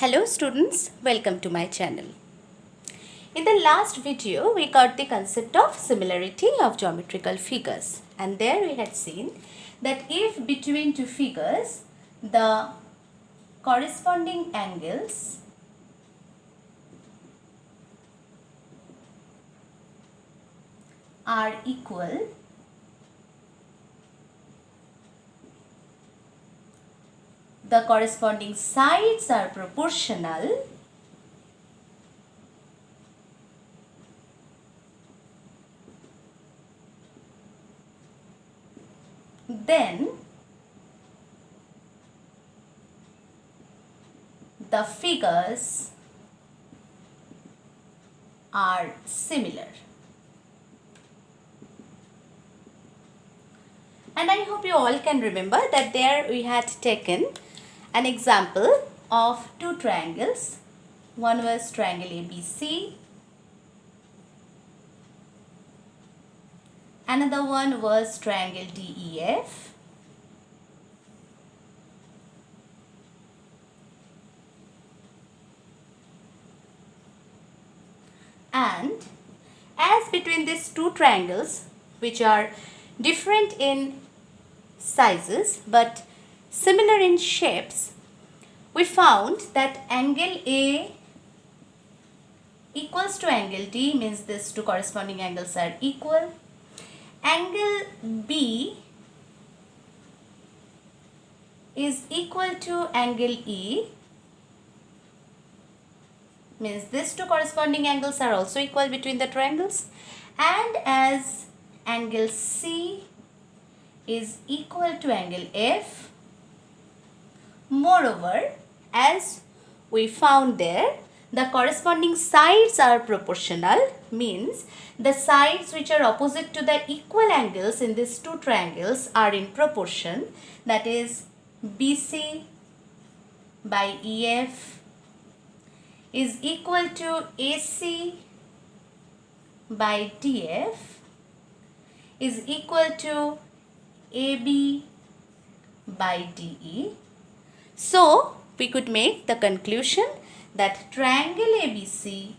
Hello students, welcome to my channel. In the last video, we got the concept of similarity of geometrical figures, and there we had seen that if between two figures the corresponding angles are equal, the corresponding sides are proportional, then the figures are similar. And I hope you all can remember that there we had taken an example of two triangles. One was triangle ABC. Another one was triangle DEF. And as between these two triangles, which are different in sizes but similar in shapes, we found that angle A equals to angle D, means these two corresponding angles are equal. Angle B is equal to angle E, means these two corresponding angles are also equal between the triangles. And as angle C is equal to angle F, moreover, as we found there, the corresponding sides are proportional, means the sides which are opposite to the equal angles in these two triangles are in proportion, that is BC by EF is equal to AC by DF is equal to AB by DE. So, we could make the conclusion that triangle ABC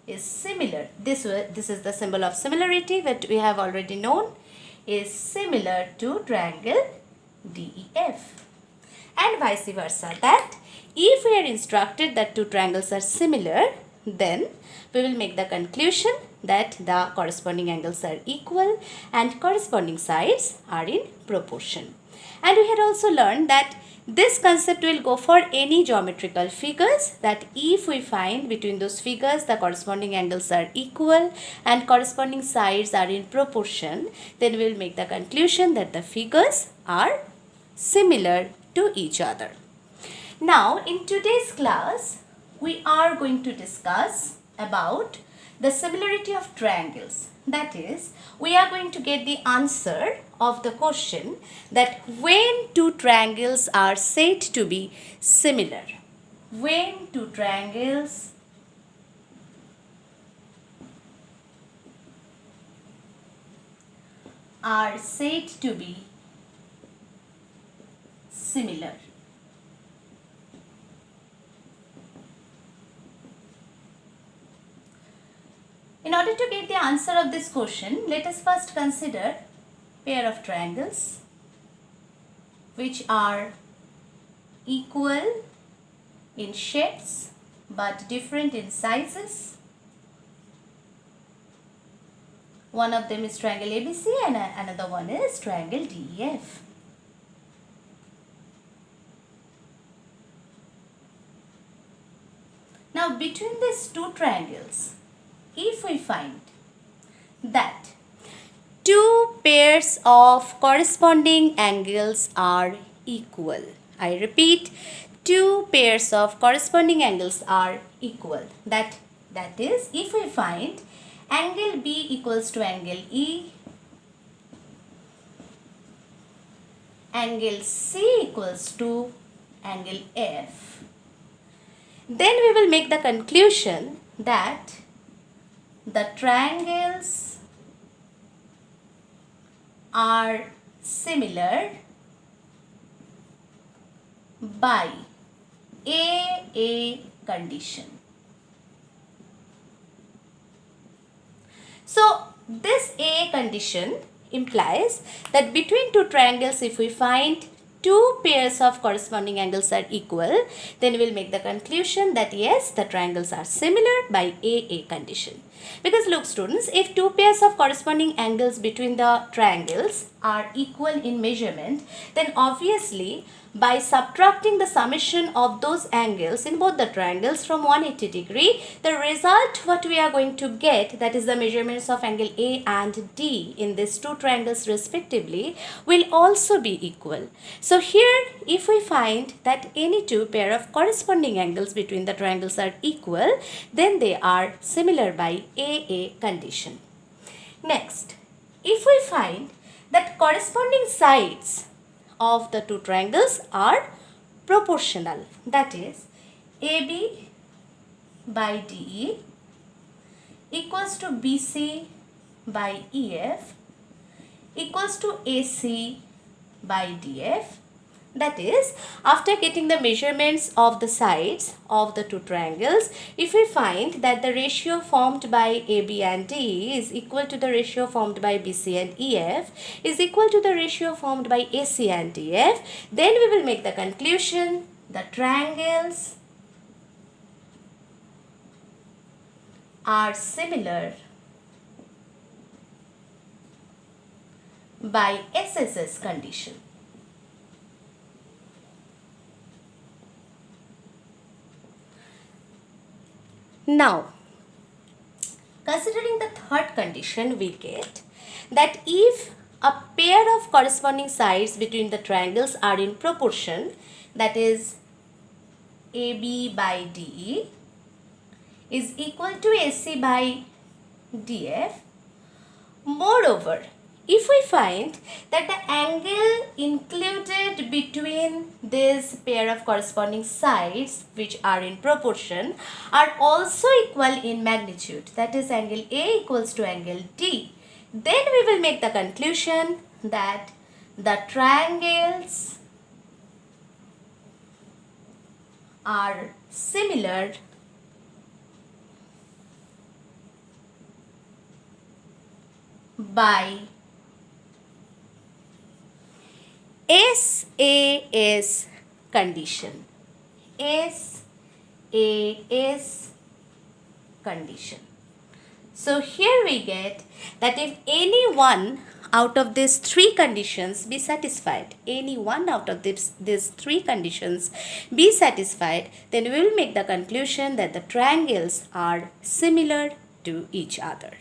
is similar. This is the symbol of similarity that we have already known, is similar to triangle DEF. And vice versa, that if we are instructed that two triangles are similar, then we will make the conclusion that the corresponding angles are equal and corresponding sides are in proportion. And we had also learned that this concept will go for any geometrical figures, that if we find between those figures the corresponding angles are equal and corresponding sides are in proportion, then we will make the conclusion that the figures are similar to each other. Now, in today's class, we are going to discuss about the similarity of triangles. That is, we are going to get the answer of the question that when two triangles are said to be similar. When two triangles are said to be similar. In order to get the answer of this question, let us first consider pair of triangles which are equal in shapes but different in sizes. One of them is triangle ABC and another one is triangle DEF. Now, between these two triangles, if we find that two pairs of corresponding angles are equal, I repeat, two pairs of corresponding angles are equal. That is, if we find angle B equals to angle E, angle C equals to angle F, then we will make the conclusion that the triangles are similar by AA condition. So this AA condition implies that between two triangles, if we find two pairs of corresponding angles are equal, then we will make the conclusion that yes, the triangles are similar by AA condition. Because look students, if two pairs of corresponding angles between the triangles are equal in measurement, then obviously by subtracting the summation of those angles in both the triangles from 180 degree, the result what we are going to get, that is the measurements of angle A and D in these two triangles respectively, will also be equal. So here if we find that any two pair of corresponding angles between the triangles are equal, then they are similar by AA condition. Next, if we find that corresponding sides of the two triangles are proportional, that is AB by DE equals to BC by EF equals to AC by DF. That is, after getting the measurements of the sides of the two triangles, if we find that the ratio formed by AB and DE is equal to the ratio formed by BC and EF is equal to the ratio formed by AC and DF, then we will make the conclusion the triangles are similar by SSS condition. Now, considering the third condition, we get that if a pair of corresponding sides between the triangles are in proportion, that is AB by DE is equal to AC by DF. Moreover, if we find that the angle included between this pair of corresponding sides which are in proportion are also equal in magnitude, that is angle A equals to angle D, then we will make the conclusion that the triangles are similar by SAS condition. SAS condition. So here we get that if any one out of these three conditions be satisfied, any one out of these three conditions be satisfied, then we will make the conclusion that the triangles are similar to each other.